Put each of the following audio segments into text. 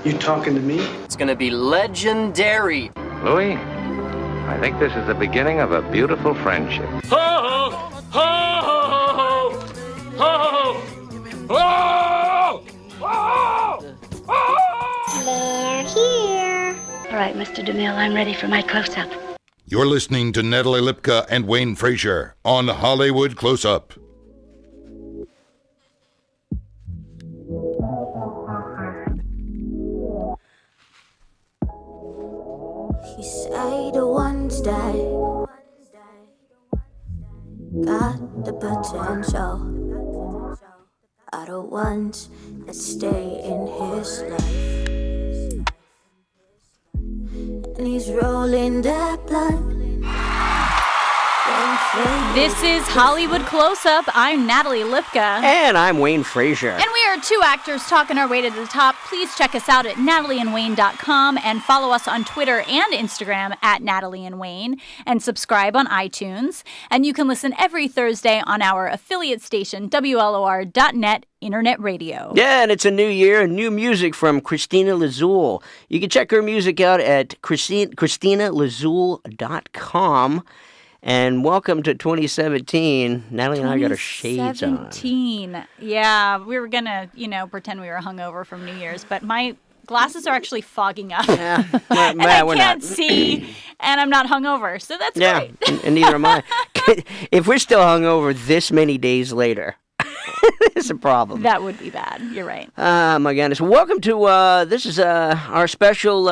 You talking to me? It's gonna be legendary. Louis, I think this is the beginning of a beautiful friendship. Ho, ho, ho, ho, ho, ho, ho. They're here. All right, Mr. DeMille, I'm ready for my close-up. You're listening to Natalie Lipka and Wayne Frazier on Hollywood Close-Up. You say the ones that got the potential are the ones that stay in his life. And he's rolling that blunt. This is Hollywood Close-Up. I'm Natalie Lipka. And I'm Wayne Frazier. And we are two actors talking our way to the top. Please check us out at natalieandwayne.com and follow us on Twitter and Instagram at Natalie and Wayne, and subscribe on iTunes. And you can listen every Thursday on our affiliate station, WLOR.net Internet Radio. Yeah, and it's a new year, new music from Cristina Lizzul. You can check her music out at CristinaLizzul.com. And welcome to 2017. Natalie and I got our shades on. 2017. Yeah, we were going to, pretend we were hungover from New Year's, but my glasses are actually fogging up. Yeah, and I can't see, and I'm not hungover, so that's great. And neither am I. If we're still hungover this many days later, it's a problem. That would be bad. You're right. My goodness. Welcome to, this is our special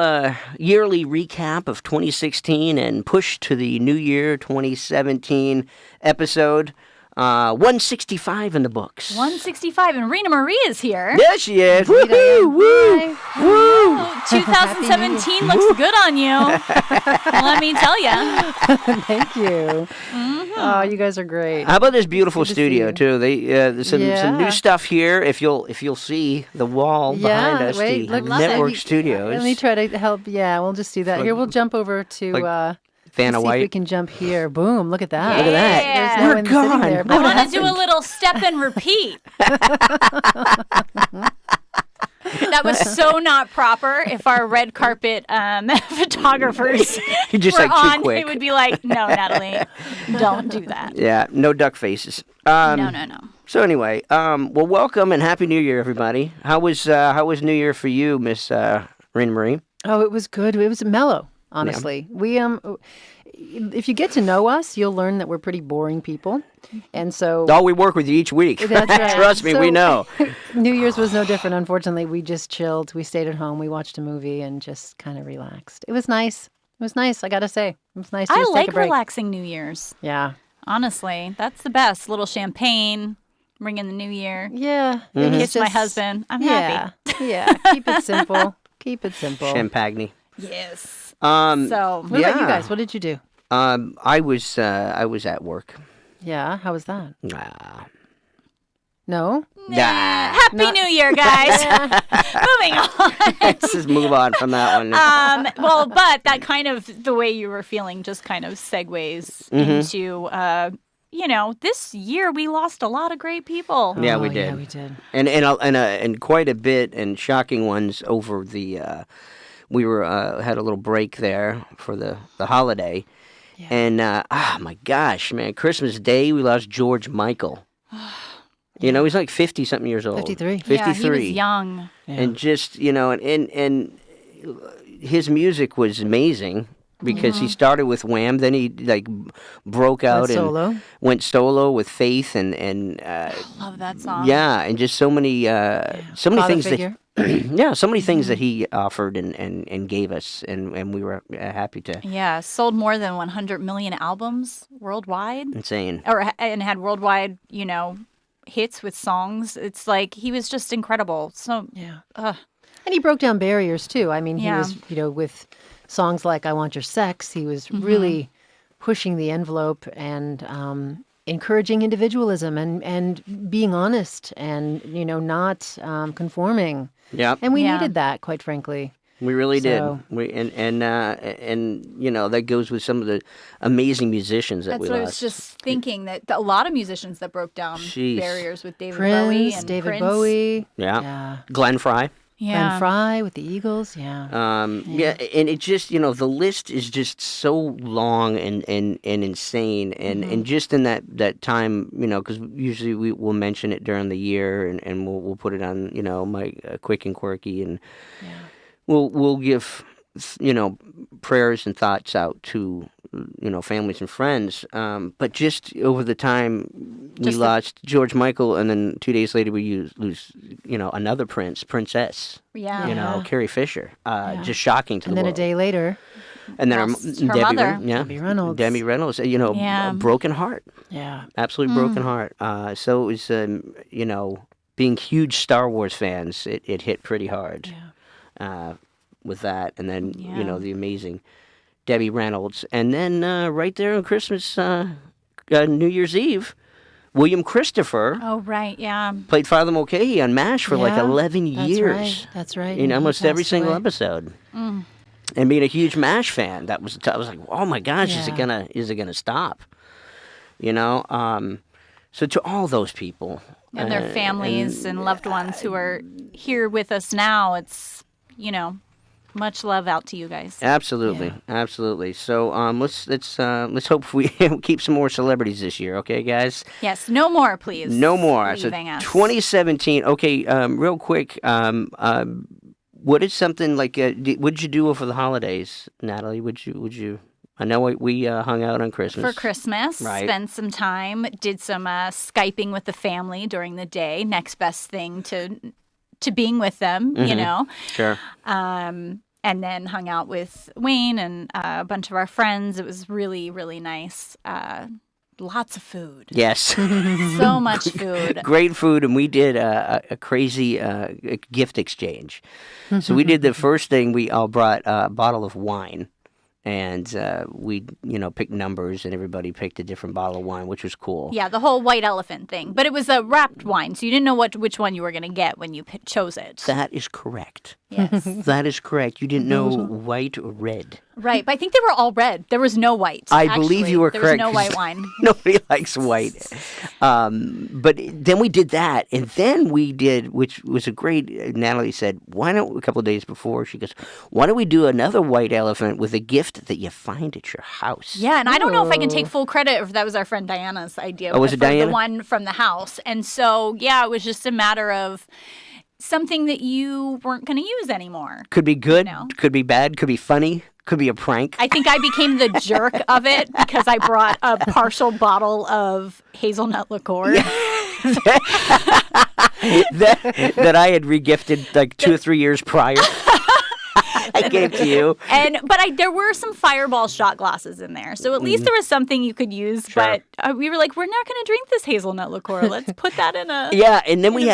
yearly recap of 2016 and push to the New Year 2017 episode. 165 in the books. 165, and Rena Marie is here. There she is. Woo-hoo, woo, woo. 2017 looks good on you. Let me tell you. Thank you. Mm-hmm. Oh, you guys are great. How about this beautiful studio too? There's some new stuff here. If you'll see the wall behind us, the network studios. Let me try to help. Yeah, we'll just do that. Here, we'll jump over to. Vanna White. See if we can jump here. Boom! Look at that. Look at that. Yeah. We're gone. I want to do a little step and repeat. That was so not proper. If our red carpet photographers just were like too on, quick. it would be like, no, Natalie, don't do that. Yeah, no duck faces. No. So anyway, well, welcome and Happy New Year, everybody. How was New Year for you, Miss Rena Marie? Oh, it was good. It was mellow. Honestly, we if you get to know us, you'll learn that we're pretty boring people, and so we work with you each week. That's right. Trust me, we know. New Year's was no different. Unfortunately, we just chilled. We stayed at home. We watched a movie and just kind of relaxed. It was nice. It was nice. I gotta say, it was nice. To just take a break. Relaxing New Year's. Yeah, honestly, that's the best. Little champagne, ring in the New Year. Yeah, kiss my husband. I'm happy. Yeah, keep it simple. Keep it simple. Champagne. Yes. So, what about you guys? What did you do? I was at work. Yeah, how was that? No? Happy New Year, guys. Moving on. Let's just move on from that one. Well, but that kind of, the way you were feeling just kind of segues into, this year we lost a lot of great people. Yeah, we did. Yeah, we did. And quite a bit, and shocking ones over the... we had a little break there for the holiday. Yeah. And, my gosh, man, Christmas Day, we lost George Michael. He's like 50-something years old. 53. 53. Yeah, he was young. Yeah. And just, and his music was amazing because he started with Wham, then he, broke out went solo with Faith and I love that song. Yeah, and just so many things figure. So many things that he offered and gave us, and we were happy to. Yeah, sold more than 100 million albums worldwide. Insane. And had worldwide, hits with songs. It's like he was just incredible. So yeah. And he broke down barriers too. I mean, he was, with songs like "I Want Your Sex," he was really pushing the envelope and encouraging individualism and being honest and not conforming. Yeah, and we needed that, quite frankly. We really did. And that goes with some of the amazing musicians that we lost. That's what I was just thinking, that a lot of musicians that broke down barriers with David Bowie and David Prince. Bowie. Yeah. Glenn Frey. Glenn Fry with the Eagles, yeah, and it just, the list is just so long and insane, and just in that time, because usually we will mention it during the year, and we'll put it on, my Quick and Quirky, and we'll give, prayers and thoughts out to, families and friends, but just over the time we lost George Michael, and then 2 days later we lose another princess, Carrie Fisher, just shocking to the world. And then a day later, and then her mother, Debbie Reynolds, broken heart, absolutely broken heart. So it was, being huge Star Wars fans, it hit pretty hard, with that, and then the amazing Debbie Reynolds, and then right there on Christmas, New Year's Eve, William Christopher. Oh, right, yeah. Played Father Mulcahy on MASH for like 11 years. That's right. In almost every single episode. And being a huge MASH fan, I was like, oh my gosh, is it gonna stop? So to all those people and their families and loved ones who are here with us now, it's much love out to you guys. Absolutely, absolutely. So let's hope we keep some more celebrities this year, okay, guys? Yes, no more, please. No more. So us. 2017. Okay, real quick. What is something like? What did you do for the holidays, Natalie? Would you? I know we hung out on Christmas. For Christmas, right. Spent some time, did some Skyping with the family during the day. Next best thing to being with them, Sure. And then hung out with Wayne and a bunch of our friends. It was really, really nice. Lots of food. Yes. So much food. Great food, and we did a crazy gift exchange. So we did the first thing, we all brought a bottle of wine. And we, picked numbers, and everybody picked a different bottle of wine, which was cool. Yeah, the whole white elephant thing. But it was a wrapped wine, so you didn't know which one you were going to get when you chose it. That is correct. Yes. That is correct. You didn't know white or red. Right, but I think they were all red. There was no white. I believe you were correct. There was no white wine. Nobody likes white. But then we did that, and then we did, which was a great, Natalie said, why don't, a couple of days before, she goes, why don't we do another white elephant with a gift that you find at your house? Yeah, and I don't know if I can take full credit if that was our friend Diana's idea. Oh, was it Diana? The one from the house. And so, yeah, it was just a matter of something that you weren't going to use anymore. Could be good, could be bad, could be funny, could be a prank. I think I became the jerk of it because I brought a partial bottle of hazelnut liqueur. that I had regifted like 2 or 3 years prior. I gave to you. But there were some Fireball shot glasses in there, so at least there was something you could use. Sure. But we were like, we're not going to drink this hazelnut liqueur. Let's put that in a and then we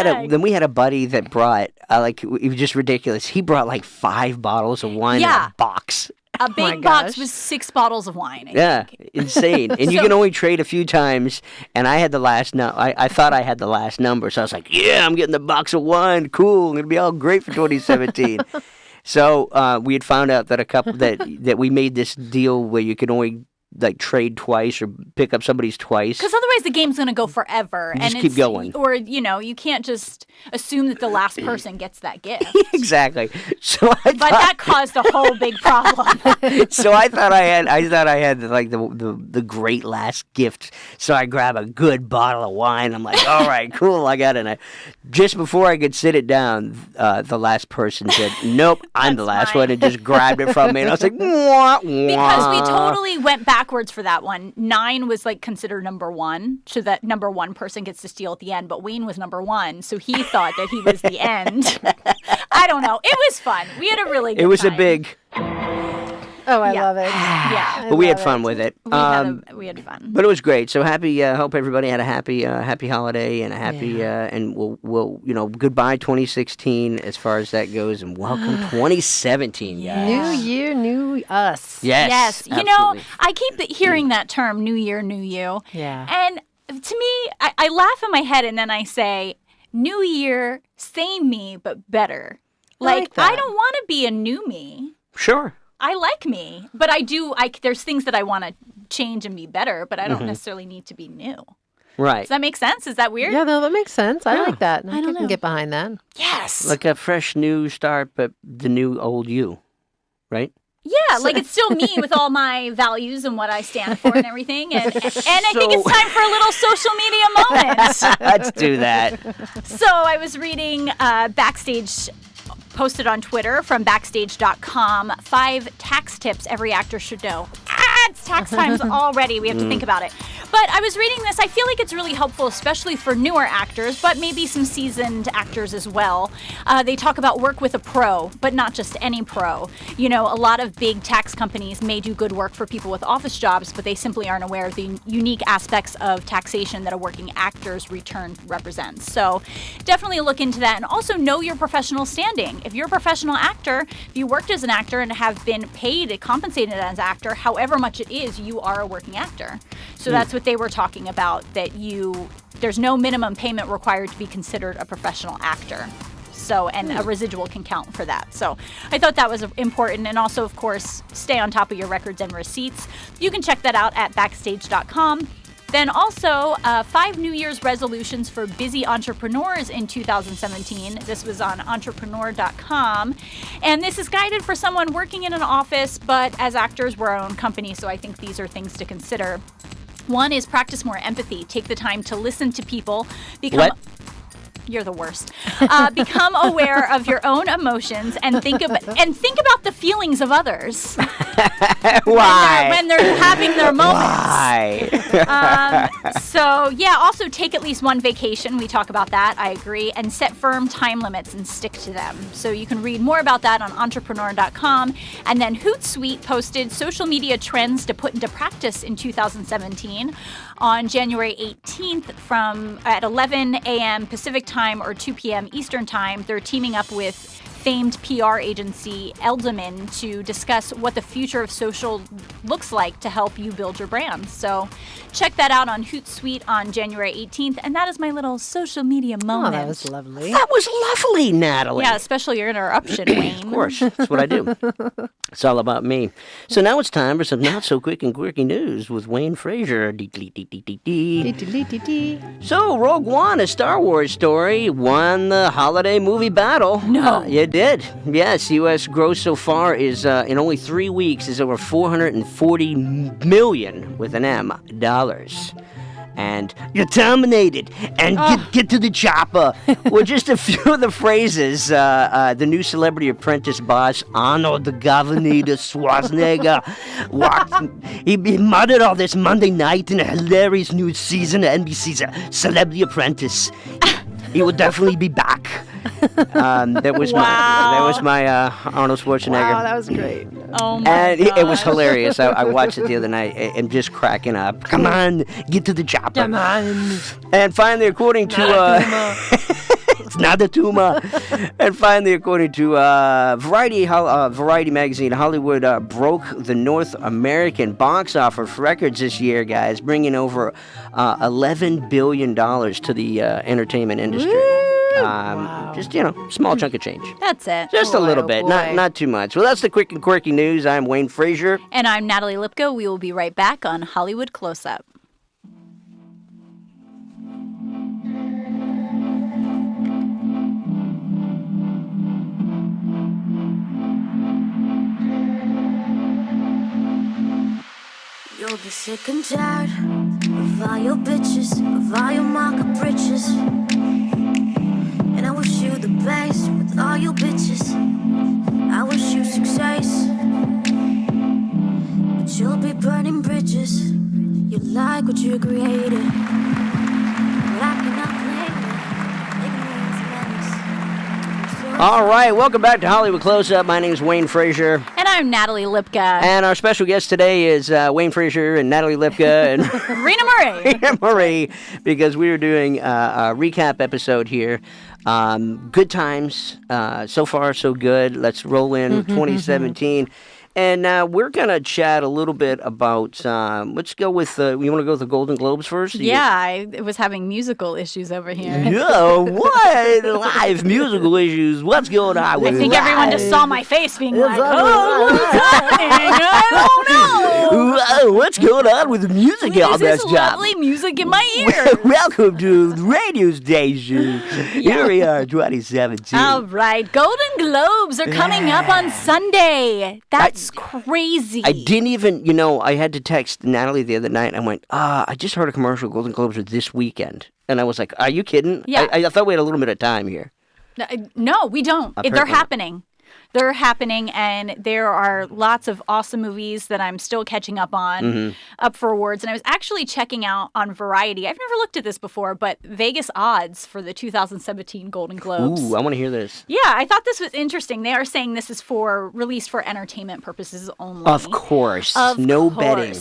had a buddy that brought it was just ridiculous. He brought like 5 bottles of wine in a box. A big box with 6 bottles of wine. I think. Insane. And you can only trade a few times. And I had the last I thought I had the last number, so I was like, yeah, I'm getting the box of wine. Cool. It'll be all great for 2017. So we had found out that that we made this deal where you could only like trade twice or pick up somebody's twice. Because otherwise the game's going to go forever. You just keep going. Or, you can't just assume that the last person gets that gift. Exactly. But that caused a whole big problem. So I thought I had like the great last gift. So I grab a good bottle of wine. I'm like, all right, cool, I got it. And just before I could sit it down, the last person said, nope, I'm the last one, and just grabbed it from me. And I was like, wah, wah. Because we totally went backwards for that one. 9 was like considered number 1, so that number 1 person gets to steal at the end. But Wayne was number 1, so he thought that he was the end. I don't know. It was fun. We had a really good time. It was a big... Oh, I love it. Yeah. But we had fun with it. We had fun. But it was great. So happy, hope everybody had a happy holiday and a happy, and we'll goodbye 2016 as far as that goes, and welcome 2017, guys. New year, new us. Yes. Absolutely. I keep hearing that term, new year, new you. Yeah. And to me, I laugh in my head and then I say, new year, same me, but better. Like I don't want to be a new me. Sure. I like me, but there's things that I want to change and be better, but I don't necessarily need to be new. Right. Does that make sense? Is that weird? Yeah, no, that makes sense. I like that. I don't can know. get behind that. Yes. Like a fresh new start, but the new old you, right? Yeah, like it's still me with all my values and what I stand for and everything. And I think it's time for a little social media moment. Let's do that. So I was reading Backstage posted on Twitter from backstage.com 5 tax tips every actor should know. It's tax times already. We have to think about it. But I was reading this. I feel like it's really helpful, especially for newer actors, but maybe some seasoned actors as well. They talk about work with a pro, but not just any pro. You know, a lot of big tax companies may do good work for people with office jobs, but they simply aren't aware of the unique aspects of taxation that a working actor's return represents. So definitely look into that, and also know your professional standing. If you're a professional actor, if you worked as an actor and have been paid and compensated as an actor, however much it is, you are a working actor. So that's what they were talking about, that there's no minimum payment required to be considered a professional actor. So, and a residual can count for that. So I thought that was important. And also, of course, stay on top of your records and receipts. You can check that out at backstage.com. Then also, 5 New Year's resolutions for busy entrepreneurs in 2017. This was on entrepreneur.com. And this is guided for someone working in an office, but as actors, we're our own company, so I think these are things to consider. One is practice more empathy. Take the time to listen to people. You're the worst. Become aware of your own emotions and think about the feelings of others. Why? When they're having their moments. Why? So yeah, also take at least one vacation. We talk about that. I agree. And set firm time limits and stick to them. So you can read more about that on entrepreneur.com. And then Hootsuite posted social media trends to put into practice in 2017 on January 18th at 11 a.m. Pacific time or 2 p.m. Eastern time. They're teaming up with famed PR agency Elderman to discuss what the future of social looks like to help you build your brand. So check that out on Hootsuite on January 18th. And that is my little social media moment. Oh, that was lovely. That was lovely, Natalie. Yeah, especially your interruption, Wayne. Of course, that's what I do. It's all about me. So now it's time for some not so quick and quirky news with Wayne Frazier. So Rogue One, a Star Wars story, won the holiday movie battle. No. It did. Yes, U.S. gross so far is in only 3 weeks is over $440 million with an M dollars. And you're terminated, and get to the chopper. Well, just a few of the phrases. The new Celebrity Apprentice boss, Arnold the Governor Schwarzenegger, he muttered all this Monday night in a hilarious new season of NBC's Celebrity Apprentice. He will definitely be back. That was my Arnold Schwarzenegger. Wow, that was great. Oh my And it was hilarious. I watched it the other night and just cracking up. Come on, get to the chopper. Come on. And finally, according to it's not a tumor. And finally, according to Variety magazine, Hollywood broke the North American box office records this year, guys, bringing over $11 billion to the entertainment industry. Wow. Just, small chunk of change. That's it. Just a little bit, boy. not too much. Well, that's the quick and quirky news. I'm Wayne Frazier. And I'm Natalie Lipko. We will be right back on Hollywood Close-Up. You'll be sick and tired of all your bitches, of all your market britches. And I wish you the best with all your bitches. I wish you success, but you'll be burning bridges. You like what you created, but I cannot blame you. All right, welcome back to Hollywood Close-Up. My name is Wayne Frazier. And I'm Natalie Lipka. And our special guest today is Wayne Frazier and Natalie Lipka and Rena Murray. Rena Murray, because we are doing a recap episode here. Good times. So far, so good. Let's roll in 2017. And we're going to chat a little bit about, let's go with, you want to go with the Golden Globes first? Yeah, I was having musical issues over here. Yeah, what? Live musical issues. What's going on with I think live? everyone just saw my face being like, oh, what's happening? I don't know. Whoa, what's going on with the music on This this is job? lovely music in my ear. Welcome to the radio station. Here we are, 2017. All right, Golden Globes are coming up on Sunday. That's crazy. I didn't even, I had to text Natalie the other night. I went, I just heard a commercial. Golden Globes are this weekend. And I was like, are you kidding? Yeah. I thought we had a little bit of time here. No, we don't. They're Apparently. happening. They're happening, and there are lots of awesome movies that I'm still catching up on, up for awards. And I was actually checking out on Variety. I've never looked at this before, but Vegas odds for the 2017 Golden Globes. Ooh, I want to hear this. Yeah, I thought this was interesting. They are saying this is released for entertainment purposes only. Of course. No betting.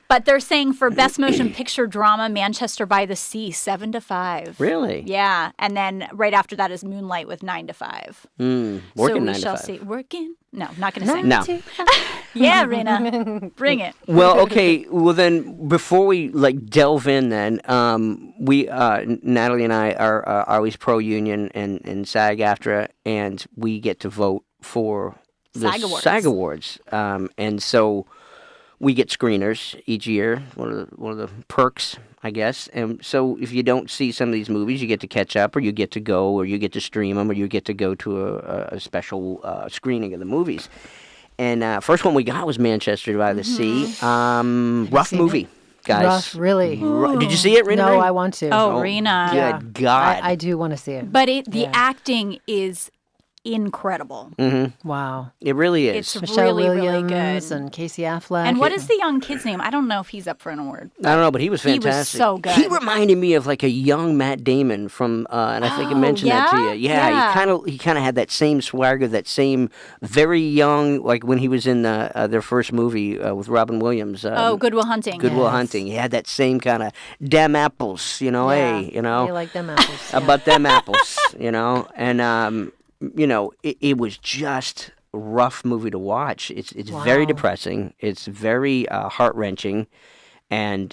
But they're saying for Best Motion Picture Drama, Manchester by the Sea, 7-5. Really? Yeah, and then right after that is Moonlight with 9-5. Working so 9 we to shall 5. see. Working? No, not going to sing. No. Yeah, Rena, bring it. Well, okay. Well, then, before we delve in, then we Natalie and I are always pro-union and SAG-AFTRA, and we get to vote for the SAG Awards. And so we get screeners each year. One of the perks, I guess. And so if you don't see some of these movies, you get to catch up, or you get to go, or you get to stream them, or you get to go to a special screening of the movies. And first one we got was Manchester by the Sea. Rough movie, guys. Rough, really. Did you see it, Rena? No, I want to. Oh, Rena. Good God. I do want to see it. But the acting is incredible. Wow. It really is. It's Michelle really, really Williams good. and Casey Affleck. And what is the young kid's name? I don't know if he's up for an award. I don't know, but he was fantastic. He was so good. He reminded me of like a young Matt Damon from, and I think I mentioned that to you. Yeah. He kind of had that same swagger, that same very young, like when he was in their first movie with Robin Williams. Good Will Hunting. Good Will Hunting. He had that same kind of damn apples, They like them apples. About them apples, and it was just a rough movie to watch. It's very depressing. It's very heart-wrenching. And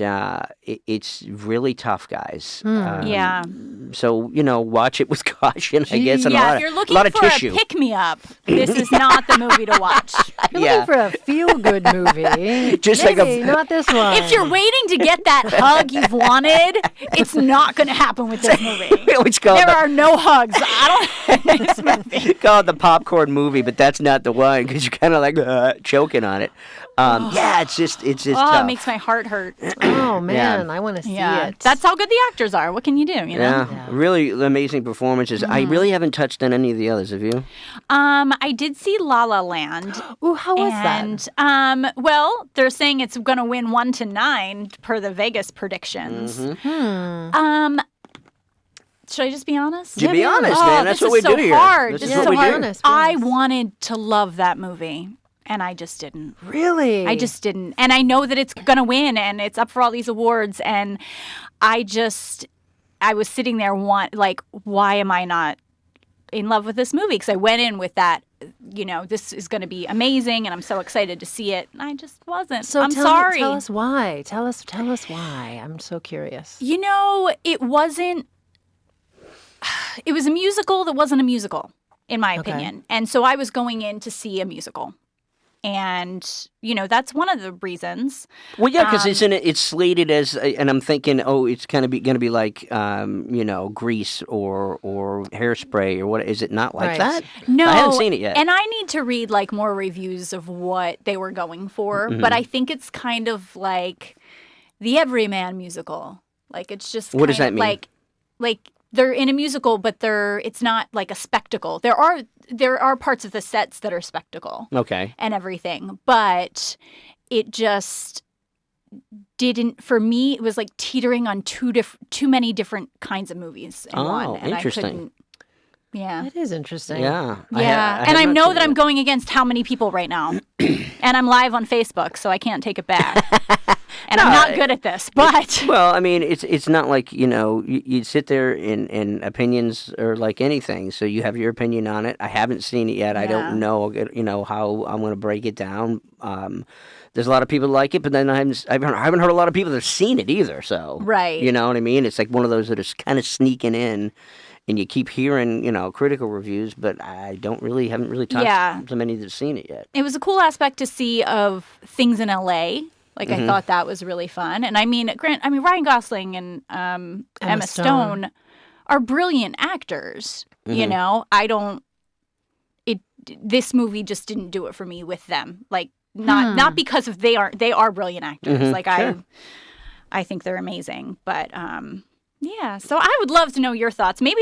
it's really tough, guys. Yeah. So, watch it with caution, I guess. And If you're looking a lot of for tissue. a pick-me-up, this is not the movie to watch. You're looking for a feel-good movie. Just Maybe, not this one. If you're waiting to get that hug you've wanted, it's not going to happen with this movie. There are no hugs. I don't in this movie. Call it the popcorn movie, but that's not the one because you're kind of like choking on it. It's just tough. It makes my heart hurt. Oh, man, I want to see it. That's how good the actors are. What can you do, Yeah, really amazing performances. I really haven't touched on any of the others, have you? I did see La La Land. Ooh, how was that? Well, they're saying it's going to win 1-9 per the Vegas predictions. Should I just be honest? Be honest, man. That's what we do here. Hard. This This is is what so we hard. do. I wanted to love that movie. And I just didn't. Really? I just didn't. And I know that it's going to win and it's up for all these awards. And I was sitting there why am I not in love with this movie? Because I went in with that, this is going to be amazing and I'm so excited to see it. And I just wasn't. So I'm sorry. Tell us why. Tell us why. I'm so curious. It wasn't. It was a musical that wasn't a musical, in my opinion. And so I was going in to see a musical. And, that's one of the reasons. Well, yeah, because it's slated as, and I'm thinking, it's kind of going to be like, Grease or Hairspray or what? Is it not like that? No. I haven't seen it yet. And I need to read more reviews of what they were going for. But I think it's kind of like the Everyman musical. It's just what does that mean? Like they're in a musical, but it's not like a spectacle. There are parts of the sets that are spectacle. Okay. And everything. But it just didn't, for me, it was like teetering on too many different kinds of movies in one. And interesting. I couldn't. Yeah. That is interesting. Yeah. Yeah. I know seen that I'm it. going against how many people right now. And I'm live on Facebook, so I can't take it back. And I'm not good at this, but... Well, I mean, it's not like, you sit there in opinions or like anything. So you have your opinion on it. I haven't seen it yet. I don't know, how I'm going to break it down. There's a lot of people that like it, but then I haven't heard a lot of people that have seen it either. So, right. You know what I mean? It's like one of those that is kind of sneaking in. And you keep hearing, critical reviews, but I haven't really talked to so many that have seen it yet. It was a cool aspect to see of things in LA. Like, I thought that was really fun. And I mean, Ryan Gosling and Emma Stone are brilliant actors. You know, this movie just didn't do it for me with them. Like, not because of they are brilliant actors. Like, sure. I think they're amazing. But yeah, so I would love to know your thoughts. Maybe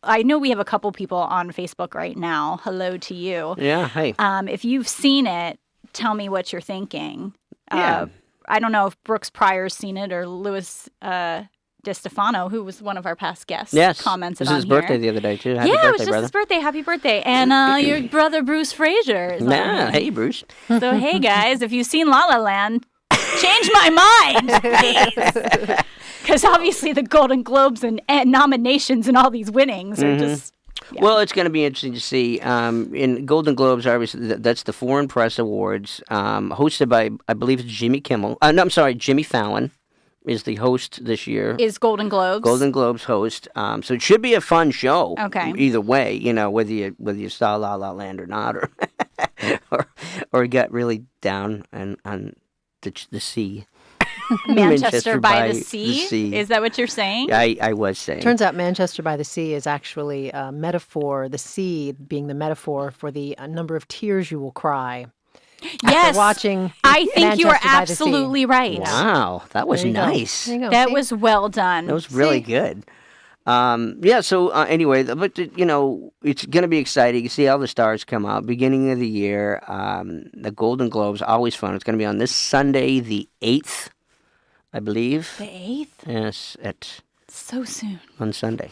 I know we have a couple people on Facebook right now. Hello to you. Yeah, hey. If you've seen it, tell me what you're thinking. Yeah. I don't know if Brooks Pryor's seen it or Louis DeStefano, who was one of our past guests, commented on here. It was his birthday the other day, too. Happy birthday, it was just brother. his birthday. Happy birthday. And your brother, Bruce Fraser. Is on hey, Bruce. So, hey, guys, if you've seen La La Land, change my mind, please. Because obviously the Golden Globes and nominations and all these winnings are just... Yeah. Well, it's going to be interesting to see. In Golden Globes, obviously, that's the Foreign Press Awards, hosted by, I believe it's Jimmy Kimmel. Jimmy Fallon is the host this year. Is Golden Globes. Golden Globes host. So it should be a fun show. Okay. Either way, you know, whether you saw La La Land or not, or got really down on the sea. Manchester by the sea? Is that what you're saying? I was saying. Turns out Manchester by the Sea is actually a metaphor, the sea being the metaphor for the number of tears you will cry. Yes. Watching I think Manchester you are by the Sea. absolutely right. Wow, that was nice. That was well done. That was really good. So anyway, but you know, it's going to be exciting. You see all the stars come out beginning of the year. The Golden Globes, always fun. It's going to be on this Sunday, the 8th, I believe. The 8th? Yes, so soon. On Sunday.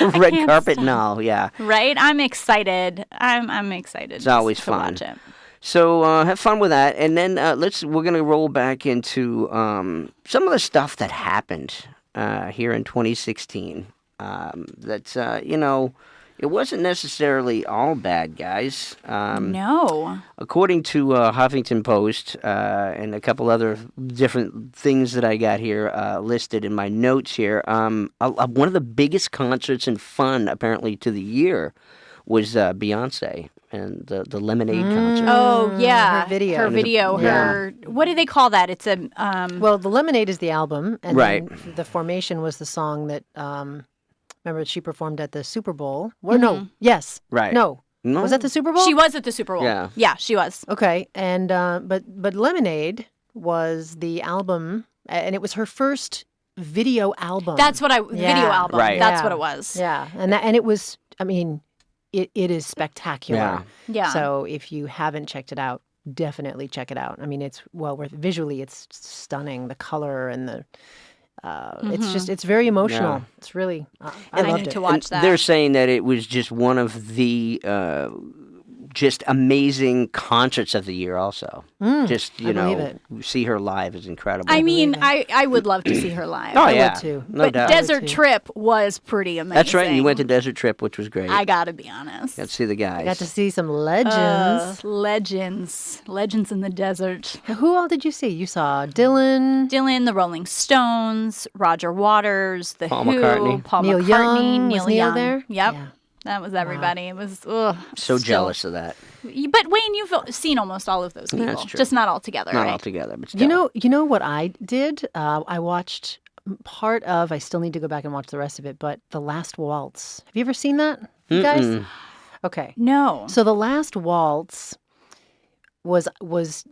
Red carpet stop. now, yeah. Right? I'm excited. I'm excited. It's always to fun. Watch it. So have fun with that, and then we're going to roll back into some of the stuff that happened here in 2016. You know, it wasn't necessarily all bad, guys. No. According to Huffington Post and a couple other different things that I got here listed in my notes here, one of the biggest concerts and fun, apparently, to the year was Beyonce and the Lemonade concert. Oh, yeah. Her video. What do they call that? It's a... Well, the Lemonade is the album. And right. then the Formation was the song that... remember, she performed at the Super Bowl. Well, no. Yes. Right. No. Was that the Super Bowl? She was at the Super Bowl. Yeah. Yeah, she was. Okay. And but Lemonade was the album, and it was her first video album. That's what video album. Right. That's what it was. Yeah. And it was, I mean, it is spectacular. Yeah. So if you haven't checked it out, definitely check it out. I mean, visually it's stunning, the color and the it's very emotional. Yeah. It's really I loved need it. to watch that. They're saying that it was just one of the just amazing concerts of the year also. Just, you know, see her live is incredible. I mean, I would love to see her live. Oh, I yeah. would too. No but doubt. Desert Trip was pretty amazing. That's right. You went to Desert Trip, which was great. I gotta be honest. Got to see the guys. I got to see some legends. Legends in the desert. Who all did you see? You saw Dylan, the Rolling Stones, Roger Waters, The Paul Who, McCartney. Paul Neil McCartney, Young. Neil Was Neil Young. there? Yep. Yeah. That was everybody. It was so jealous of that. But Wayne, you've seen almost all of those people. That's true. Just not all together, Not right? all together, but still. You know what I did? I watched part of. I still need to go back and watch the rest of it. But The Last Waltz. Have you ever seen that, you guys? Okay. No. So The Last Waltz was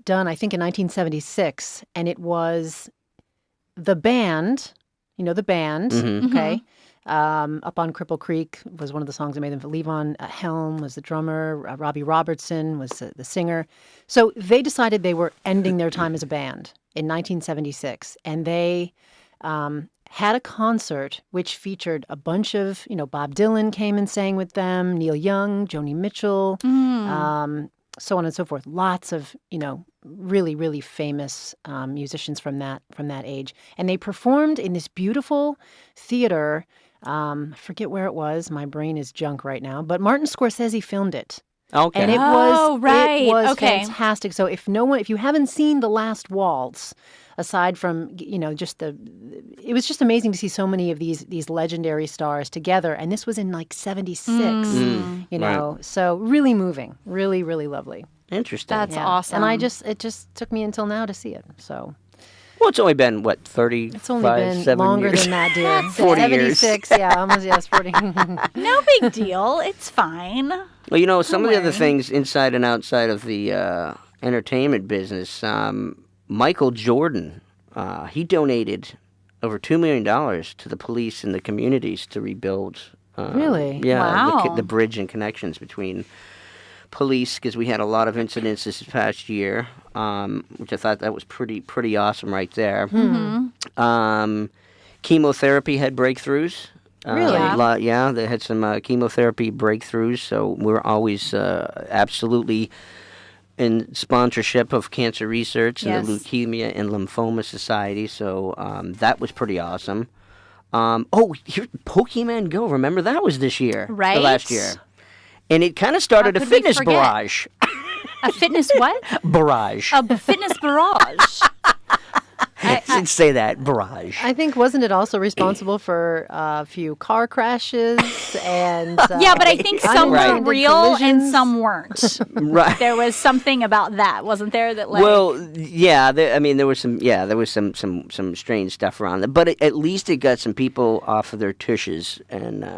done, I think, in 1976, and it was the band. You know the band, okay? Up on Cripple Creek was one of the songs that made them. Levon Helm was the drummer. Robbie Robertson was the singer. So they decided they were ending their time as a band in 1976, and they had a concert which featured a bunch of, Bob Dylan came and sang with them, Neil Young, Joni Mitchell, so on and so forth. Lots of, really, really famous musicians from that age. And they performed in this beautiful theater. I forget where it was. My brain is junk right now. But Martin Scorsese filmed it. Okay. And it was Okay. fantastic. So if you haven't seen The Last Waltz, aside from, it was just amazing to see so many of these legendary stars together. And this was in like 76, Right. so really moving, really, really lovely. Interesting. That's awesome. And it just took me until now to see it. So. Well, it's only been, what, 30, It's only been longer years? than that, dear. 40 years. 76, yeah, almost, yes, 40. No big deal. It's fine. Well, some of the other things inside and outside of the entertainment business, Michael Jordan, he donated over $2 million to the police and the communities to rebuild. Really? Yeah, Wow. the bridge and connections between police, because we had a lot of incidents this past year, which I thought that was pretty awesome right there. Chemotherapy had breakthroughs. Really? They had some chemotherapy breakthroughs, so we're always absolutely in sponsorship of cancer research and the Leukemia and Lymphoma Society, so that was pretty awesome. Here, Pokemon Go, remember that was this year? Right. The last year. And it kind of started a could we fitness forget? barrage. A fitness what? Barrage. A fitness barrage. I should say that, barrage. I think, wasn't it also responsible for a few car crashes and Yeah, but I think some were unintended real and collisions? some weren't. Right. There was something about that, wasn't there? That Well, yeah, there was some strange stuff around it, but at least it got some people off of their tushes and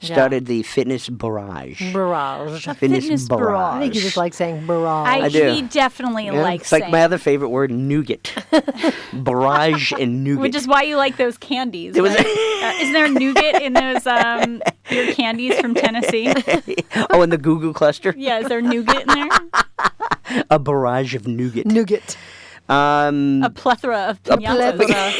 started the fitness barrage. Barrage. fitness barrage. I think you just like saying barrage. I do. He definitely Yeah, likes it's like saying. my other favorite word, nougat. Barrage and nougat. Which is why you like those candies. There was Right? Isn't there nougat in those your candies from Tennessee? Oh, in the Goo Goo cluster? Yeah, is there nougat in there? A barrage of nougat. Nougat. A plethora of pinatas.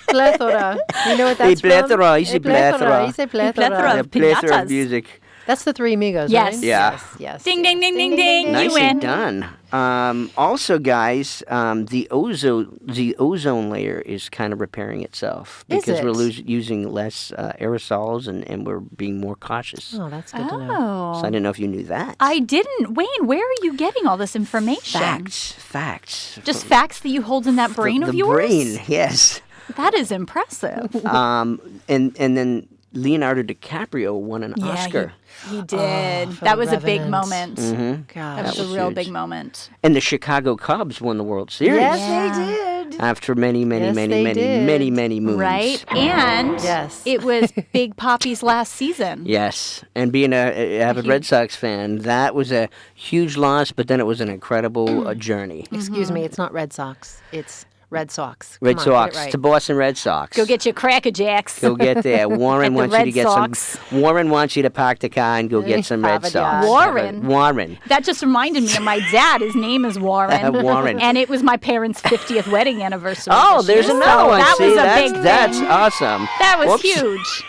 Plethora. You know what that's from? plethora. He's a plethora. He's a plethora plethora. A plethora pinatas. of music. That's the Three Amigos, Yes. right? Yeah. Yes. Ding, ding, ding, ding, ding. You Nicely win. done. Also, guys, the ozone layer is kind of repairing itself Is because we're it? using less aerosols and we're being more cautious. Oh, that's good to know. So I didn't know if you knew that. I didn't. Wayne, where are you getting all this information? Facts. Just facts that you hold in that brain the of yours? brain, yes. That is impressive. And then Leonardo DiCaprio won an Oscar. He did. for That The was a big Revenant. moment. Mm-hmm. That was Gosh. a real huge. big moment. And the Chicago Cubs won the World Series. Yes, they did. After many Yes, they did. moons. Right? And Yes. it was Big Poppy's last season. Yes, and being a avid Red Sox fan, that was a huge loss, but then it was an incredible journey. Excuse me, it's not Red Sox. It's Red Sox. Red Come on, Sox get it right. to Boston Red Sox. Go get your Cracker Jacks. Go get there. Warren At the wants you Red to get Sox. some. Warren wants you to park the car and go get some Red Papa Sox. Josh. Warren? Warren. That just reminded me of my dad. His name is Warren. Warren. And it was my parents' 50th wedding anniversary. Oh, this there's year. another So one. That See, was a that's, big that's thing. awesome. That was Whoops. huge.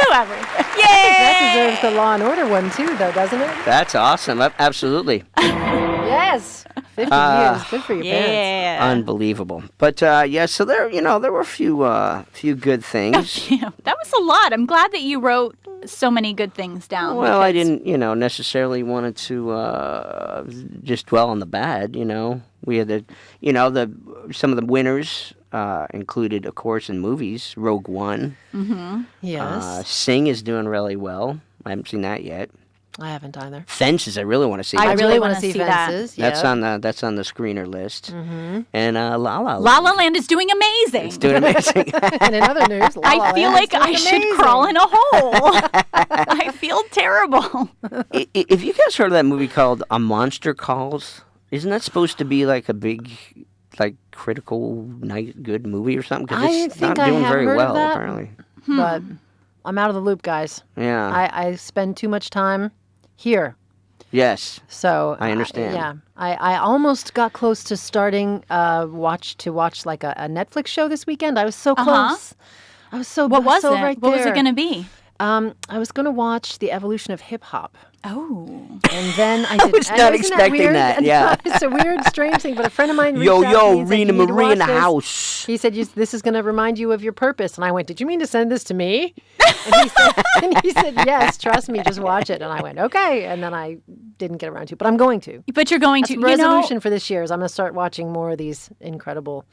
Whoever. That Yay! deserves the Law and Order one too, though, doesn't it? That's awesome. Absolutely. Yes. 50 years. Good for your parents. Yeah. Unbelievable. But yeah, so there were a few good things. Yeah, that was a lot. I'm glad that you wrote so many good things down. Well, I because- didn't, necessarily wanted to just dwell on the bad. We had some of the winners included, of course, in movies. Rogue One. Yes. Sing is doing really well. I haven't seen that yet. I haven't either. Fences, I really want to see. I I That's- really wanna want to see see that. Fences. That's yeah. on the screener list. And La La Land. La La Land is doing amazing. It's doing amazing. And in other news, La La I feel Land is like I doing should amazing. crawl in a hole. I feel terrible. If you guys heard of that movie called A Monster Calls, isn't that supposed to be like a big, like critical, nice, good movie or something? Because I it's think not I doing have very heard of well, that. apparently. But I'm out of the loop, guys. Yeah. I spend too much time here. Yes. So I understand. yeah, I almost got close to starting watch like a Netflix show this weekend. I was so close. I was so What was so it? right What was it there. going to be? I was going to watch the evolution of hip hop. Oh. And then I did. was I not know, isn't expecting weird? that, yeah. It's a weird, strange thing. But a friend of mine reached out to me Yo, and said, Rena "You need to Marie in the watch this." house. He said, "This is going to remind you of your purpose." And I went, "Did you mean to send this to me?" And he said, "Yes, trust me, just watch it." And I went, "Okay." And then I didn't get around to it, but I'm going to. But you're going That's to, the resolution for this year is I'm going to start watching more of these incredible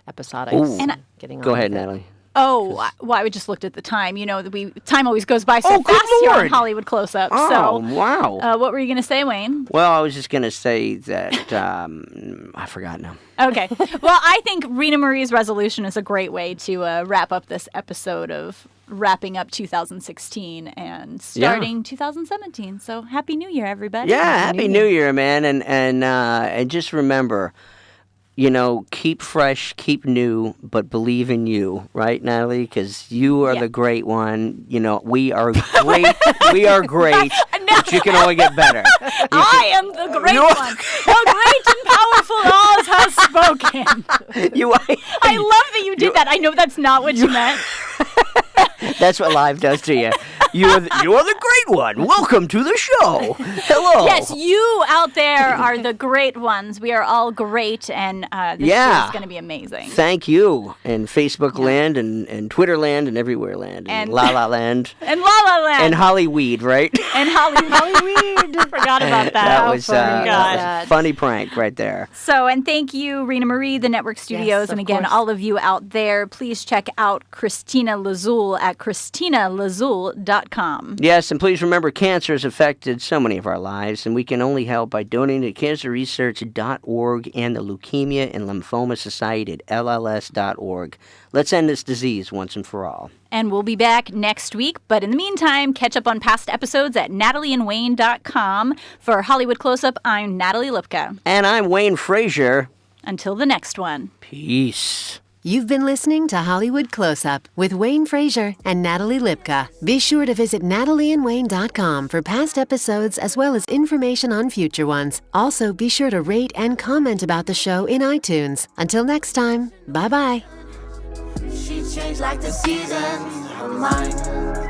episodics. Ooh. And getting Go on ahead, with it. Natalie. Oh, well, I just looked at the time. You know, time always goes by so Oh, good fast here on Lord. Hollywood Close-Up. Oh, So, wow. what were you going to say, Wayne? Well, I was just going to say that I forgot now. Okay. Well, I think Rena Marie's resolution is a great way to wrap up this episode of wrapping up 2016 and starting 2017. So, Happy New Year, everybody. Yeah, Happy New Year, man. And just remember, you know, keep fresh, keep new, but believe in you, right, Natalie? Because you are the great one. You know, we are great. We are great, but you can only get better. I am the great one. The great and powerful Oz has spoken. I love that you did that. I know that's not what you meant. That's what live does to you. You are the great one. Welcome to the show. Hello. Yes, you out there are the great ones. We are all great, and this show is going to be amazing. Thank you. And Facebook land and Twitter land and everywhere land. And La La Land. And La La Land. And Hollyweed, right? And Hollyweed. Forgot about that. That was a funny prank right there. So, and thank you, Rena Marie, the Network Studios. And again, all of you out there, please check out Cristina Lizzul at CristinaLizzul.com. Yes, and please remember, cancer has affected so many of our lives, and we can only help by donating to cancerresearch.org and the Leukemia and Lymphoma Society at LLS.org. Let's end this disease once and for all. And we'll be back next week. But in the meantime, catch up on past episodes at NatalieandWayne.com. For Hollywood Close-Up, I'm Natalie Lipka. And I'm Wayne Frazier. Until the next one. Peace. You've been listening to Hollywood Close-Up with Wayne Frazier and Natalie Lipka. Be sure to visit NatalieandWayne.com for past episodes as well as information on future ones. Also, be sure to rate and comment about the show in iTunes. Until next time, bye-bye. She changed like the seasons of mine.